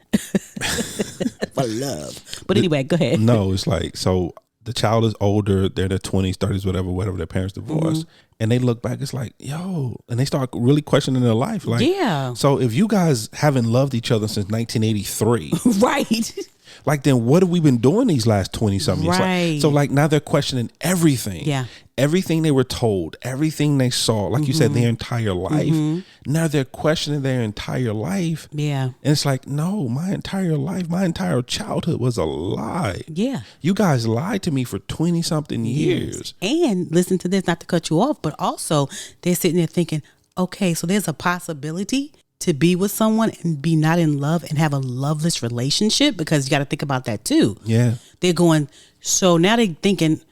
For love. But anyway, go ahead. No, it's like, so the child is older. They're in their 20s, 30s, whatever their parents divorced. And they look back, it's like, yo, and they start really questioning their life. Like, yeah. So if you guys haven't loved each other since 1983... Right. Like, then what have we been doing these last 20 something years? Right. So now they're questioning everything. Yeah. Everything they were told, everything they saw, like you said, their entire life. Now they're questioning their entire life. Yeah. And it's like, no, my entire life, my entire childhood was a lie. Yeah. You guys lied to me for 20 something years. And listen to this, not to cut you off, but also they're sitting there thinking, okay, so there's a possibility to be with someone and be not in love and have a loveless relationship, because you got to think about that too. Yeah. They're going, so now they're thinking,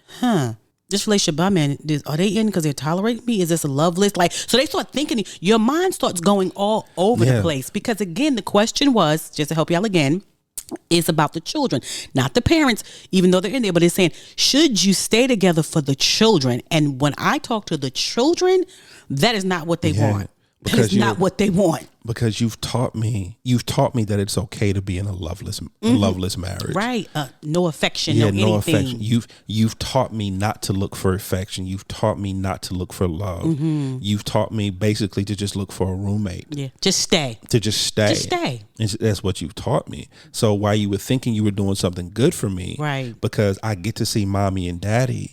this relationship I'm in, are they in because they're tolerating me? Is this a love list? Like, so they start thinking, your mind starts going all over the place. Because again, the question was, just to help y'all again, is about the children, not the parents, even though they're in there, but it's saying, should you stay together for the children? And when I talk to the children, that is not what they want. That is not what they want. Because you've taught me that it's okay to be in a loveless marriage. Right. No affection, no anything. Affection. You've taught me not to look for affection. You've taught me not to look for love. You've taught me basically to just look for a roommate. Yeah. Just stay. To just stay. Just stay. That's what you've taught me. So while you were thinking you were doing something good for me, right? Because I get to see mommy and daddy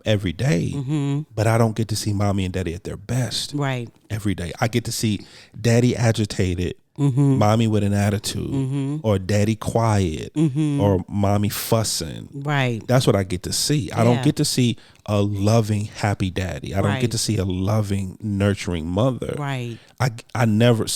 every day, but I don't get to see mommy and daddy at their best. Right. Every day. I get to see daddy agitated, mommy with an attitude, or daddy quiet, or mommy fussing. Right. That's what I get to see. I don't get to see a loving, happy daddy. I don't get to see a loving, nurturing mother. Right. I never,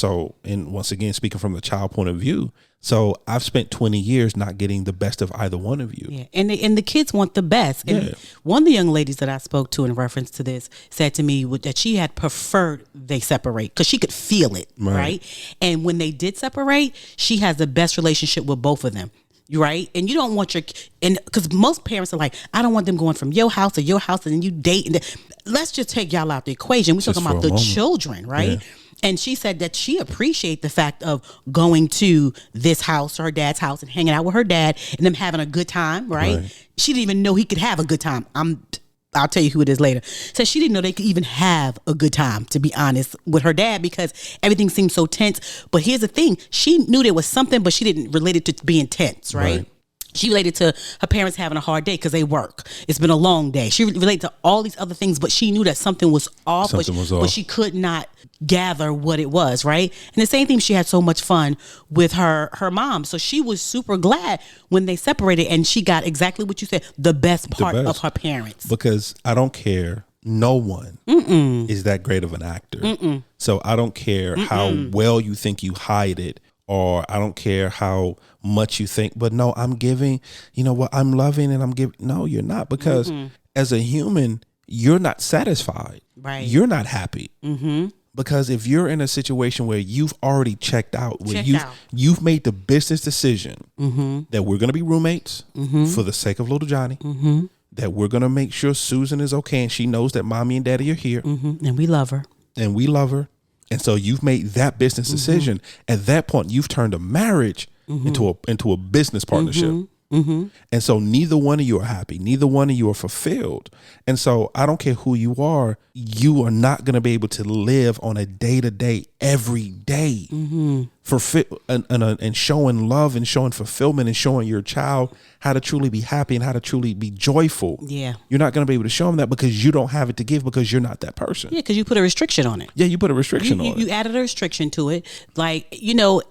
and once again, speaking from the child point of view, so I've spent 20 years not getting the best of either one of you. Yeah, and the kids want the best. And one of the young ladies that I spoke to in reference to this said to me that she had preferred they separate because she could feel it, right? And when they did separate, she has the best relationship with both of them. Right. And you don't want because most parents are like, I don't want them going from your house to your house and then you date. Let's just take y'all out the equation. We're talking about the children. Right. Yeah. And she said that she appreciated the fact of going to this house, her dad's house, and hanging out with her dad and them having a good time. Right. She didn't even know he could have a good time. I'll tell you who it is later. Said she didn't know they could even have a good time, to be honest, with her dad because everything seemed so tense. But here's the thing. She knew there was something, but she didn't relate it to being tense, right? She related to her parents having a hard day because they work. It's been a long day. She related to all these other things, but she knew that something was off, but she could not gather what it was, right? And the same thing, she had so much fun with her mom. So she was super glad when they separated and she got exactly what you said, the best part of her parents. Because I don't care. No one is that great of an actor. So I don't care how well you think you hide it, or I don't care how much you think, but no, I'm giving, you know what, I'm loving and I'm giving. No, you're not, because as a human, you're not satisfied. Right. You're not happy. Because if you're in a situation where you've already checked out, where you've made the business decision that we're going to be roommates for the sake of little Johnny, that we're going to make sure Susan is okay and she knows that mommy and daddy are here. And we love her. And so you've made that business decision. At that point, you've turned a marriage into a business partnership. And so neither one of you are happy. Neither one of you are fulfilled. And so I don't care who you are not going to be able to live on a day-to-day, every day, and showing love and showing fulfillment and showing your child how to truly be happy and how to truly be joyful. Yeah. You're not going to be able to show them that because you don't have it to give, because you're not that person. Yeah, because you put a restriction on it. Yeah, you put a restriction on it. You added a restriction to it. Like,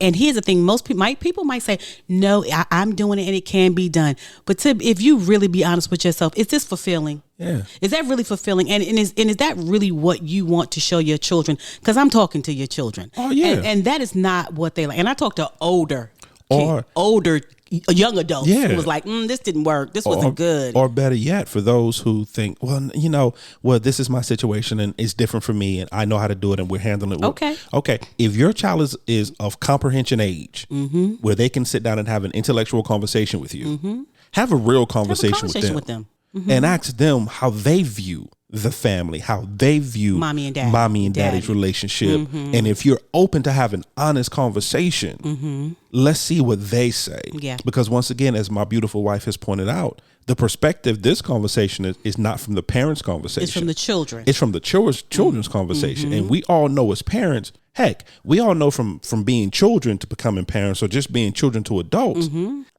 and here's the thing. Most people might say, no, I'm doing it and it can be done. But if you really be honest with yourself, is this fulfilling? Yeah. Is that really fulfilling? And is that really what you want to show your children? Because I'm talking to your children. Oh, yeah. And that is not what they like. And I talk to older young adults who was like, this didn't work. This wasn't good. Or better yet, for those who think, well, this is my situation and it's different for me and I know how to do it and we're handling it. Okay. If your child is of comprehension age, where they can sit down and have an intellectual conversation with you, have a real conversation with them. And ask them how they view the family, how they view mommy and daddy's relationship. And if you're open to have an honest conversation, let's see what they say. Yeah. Because once again, as my beautiful wife has pointed out, the perspective this conversation is not from the parents' conversation. It's from the children. It's from the children's conversation. And we all know as parents, heck, we all know from being children to becoming parents, or just being children to adults,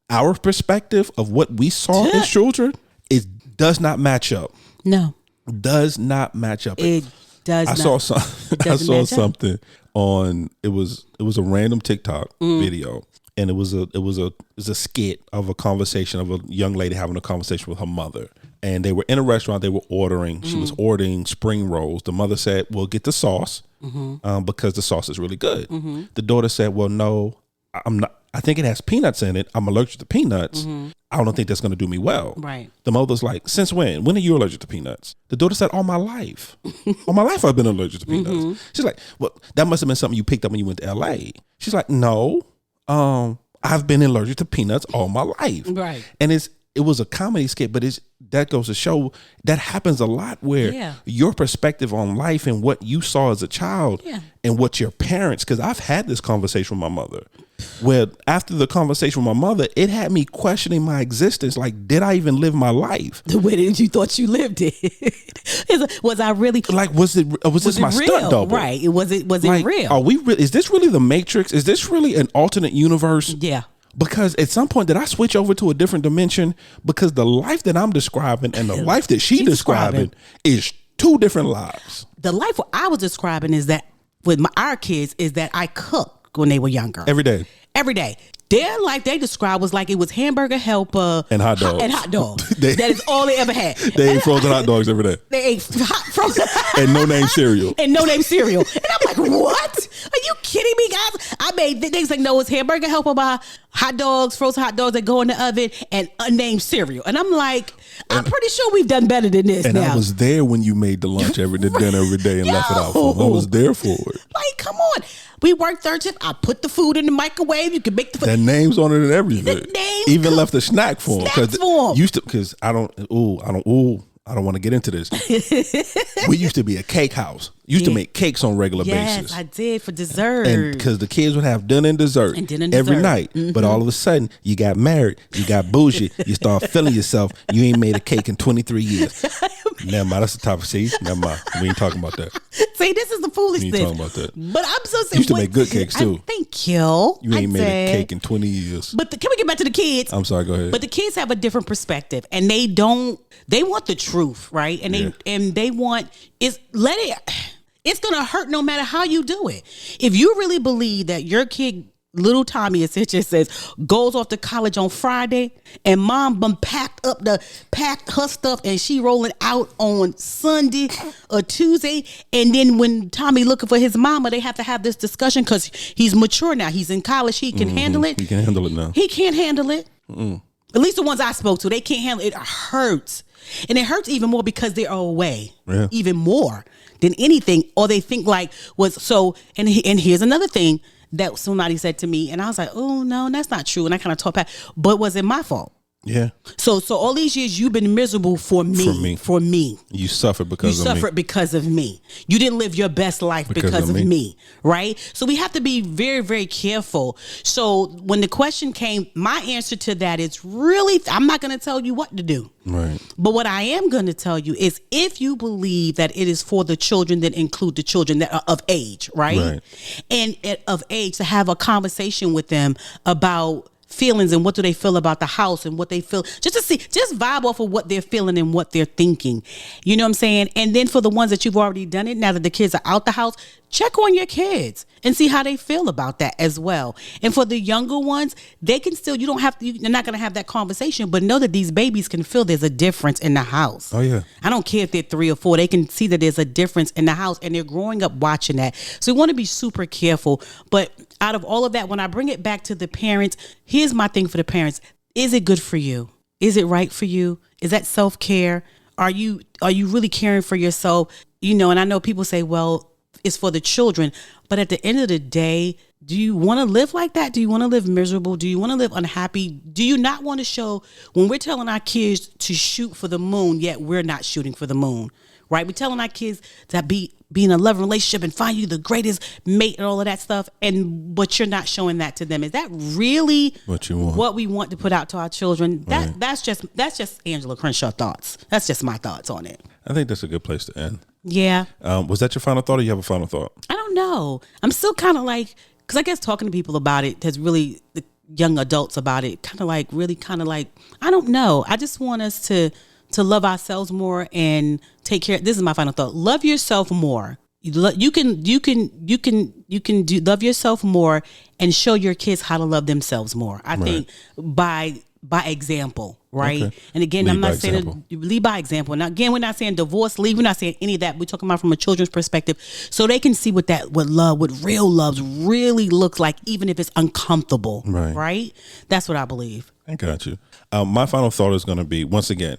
our perspective of what we saw as children does not match up. No. Does not match up. It does not. I saw something on, it was a random TikTok video, and it was a skit of a conversation of a young lady having a conversation with her mother. And they were in a restaurant, they were ordering, she was ordering spring rolls. The mother said, "Well, get the sauce because the sauce is really good." The daughter said, "Well, no, I think it has peanuts in it. I'm allergic to peanuts. I don't think that's going to do me well. Right. The mother's like, since when? When are you allergic to peanuts? The daughter said, all my life. All my life I've been allergic to peanuts. She's like, well, that must have been something you picked up when you went to LA. She's like, no, I've been allergic to peanuts all my life. Right. And it was a comedy skit, but that goes to show that happens a lot where your perspective on life and what you saw as a child and what your parents, because I've had this conversation with my mother where after the conversation with my mother, it had me questioning my existence. Like, did I even live my life? The way that you thought you lived it. Was I really like, was this my real? stunt double? Right. Was it like, real? Are we is this really the Matrix? Is this really an alternate universe? Yeah. Because at some point, did I switch over to a different dimension? Because the life that I'm describing and the life that she's describing is two different lives. The life what I was describing is that with our kids is that I cook when they were younger. Every day. Every day. Their life they described was like it was hamburger helper and hot dogs. That is all they ever had. They ate frozen hot dogs every day. They ate frozen and no name cereal. And I'm like, what? Are you kidding me, guys? I made things like no, it's hamburger helper by hot dogs, frozen hot dogs that go in the oven, and unnamed cereal. And I'm like, I'm pretty sure we've done better than this. And now. I was there when you made the lunch the dinner every day and left it out for them. I was there for it. Like, come on. We worked third shift. I put the food in the microwave. You can make the food. That name's on it and everything. Even left a snack for them. Because I don't want to get into this. We used to be a cake house. Used to make cakes on a regular basis. Yes, I did for dessert. And because the kids would have dinner and dessert every night. But all of a sudden, you got married, you got bougie, you start feeling yourself. You ain't made a cake in 23 years. Never mind, that's the topic. See, never mind. We ain't talking about that. See, this is the foolishness. We ain't talking about that. But I'm so serious. You used to make good cakes too. Thank you. You ain't made a cake in 20 years. But can we get back to the kids? I'm sorry, go ahead. But the kids have a different perspective, and they want the truth, right? And they want it's gonna hurt no matter how you do it. If you really believe that your kid, little Tommy, as it just says, goes off to college on Friday, and mom packed her stuff, and she rolling out on Sunday or Tuesday, and then when Tommy looking for his mama, they have to have this discussion because he's mature now. He's in college. He can handle it. He can handle it now. He can't handle it. At least the ones I spoke to, they can't handle it. It hurts. And it hurts even more because they are away. Yeah. Even more than anything. Or they think like and here's another thing that somebody said to me, and I was like, oh no, that's not true. And I kind of talked back, but was it my fault? Yeah. So all these years you've been miserable for me. You suffered because of me. You suffered because of me. You didn't live your best life because of me. Right? So we have to be very, very careful. So when the question came, my answer to that is really, I'm not going to tell you what to do. Right. But what I am going to tell you is if you believe that it is for the children that include the children that are of age, right? And of age, to have a conversation with them about feelings and what do they feel about the house and what they feel, just vibe off of what they're feeling and what they're thinking. You know what I'm saying? And then for the ones that you've already done it, now that the kids are out the house, check on your kids and see how they feel about that as well. And for the younger ones, they can still, you're not going to have that conversation, but know that these babies can feel there's a difference in the house. Oh yeah. I don't care if they're 3 or 4, they can see that there's a difference in the house and they're growing up watching that. So we want to be super careful. But out of all of that, when I bring it back to the parents, here's my thing for the parents. Is it good for you? Is it right for you? Is that self-care? Are you really caring for yourself? And I know people say, well, it's for the children. But at the end of the day, do you want to live like that? Do you want to live miserable? Do you want to live unhappy? Do you not want to show, when we're telling our kids to shoot for the moon, yet we're not shooting for the moon, right? We're telling our kids to be in a loving relationship and find you the greatest mate and all of that stuff, but you're not showing that to them. Is that really what we want to put out to our children? That's just Angela Crenshaw thoughts. That's just my thoughts on it. I think that's a good place to end. Yeah. Was that your final thought, or you have a final thought? I don't know. I'm still kind of like, because I guess talking to people about it has really, the young adults about it, kind of like, I don't know. I just want us to love ourselves more and take care. This is my final thought. Love yourself more. You can love yourself more and show your kids how to love themselves more. I think by by example, right? Okay. And again, Lead I'm not by saying example. lead by example. Now, again, we're not saying divorce, leave. We're not saying any of that. We're talking about from a children's perspective, so they can see what real love really looks like, even if it's uncomfortable, right? That's what I believe. I got you. My final thought is going to be, once again,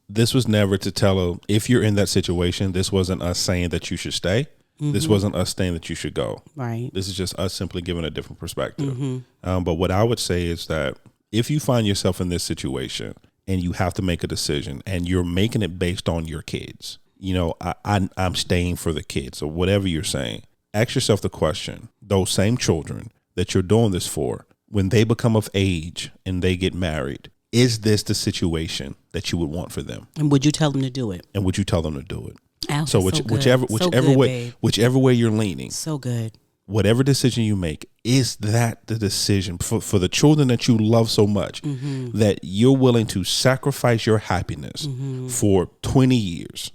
this was never to tell her, if you're in that situation, this wasn't us saying that you should stay. This wasn't us saying that you should go. Right. This is just us simply giving a different perspective. But what I would say is that if you find yourself in this situation and you have to make a decision and you're making it based on your kids, I'm staying for the kids or whatever you're saying, ask yourself the question, those same children that you're doing this for, when they become of age and they get married, is this the situation that you would want for them? And would you tell them to do it? And would you tell them to do it? Ow, So whichever way you're leaning, so good. Whatever decision you make, is that the decision for the children that you love so much, that you're willing to sacrifice your happiness for 20 years,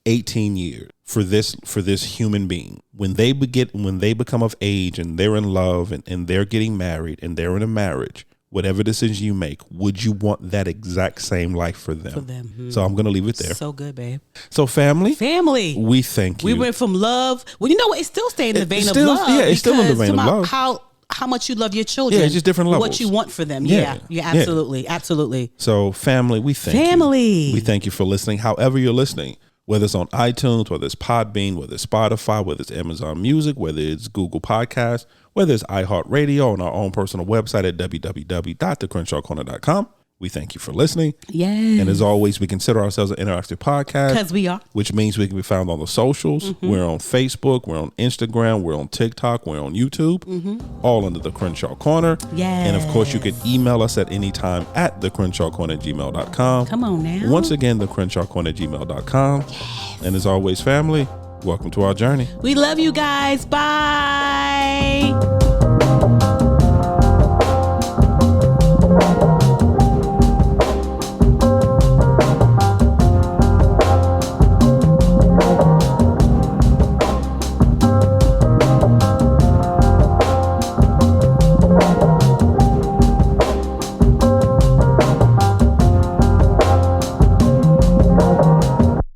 18 years for this human being? When they become of age and they're in love and they're getting married and they're in a marriage, whatever decision you make, would you want that exact same life for them? So I'm going to leave it there. So good, babe. So family, we thank you. We went from love. Well, you know what? It's still staying in the vein of love. Yeah, it's still in the vein of love. How much you love your children. Yeah, it's just different levels. What you want for them. Yeah, absolutely. So family, we thank you. We thank you for listening. However you're listening, whether it's on iTunes, whether it's Podbean, whether it's Spotify, whether it's Amazon Music, whether it's Google Podcasts, whether it's iHeartRadio, on our own personal website at www.thecrenshawcorner.com. We thank you for listening. Yes. And as always, we consider ourselves an interactive podcast. Because we are. Which means we can be found on the socials. We're on Facebook. We're on Instagram. We're on TikTok. We're on YouTube. All under The Crenshaw Corner. Yes. And of course, you can email us at any time at thecrenshawcorner@gmail.com. Come on now. Once again, thecrenshawcorner@gmail.com. Yes. And as always, family, welcome to our journey. We love you guys. Bye.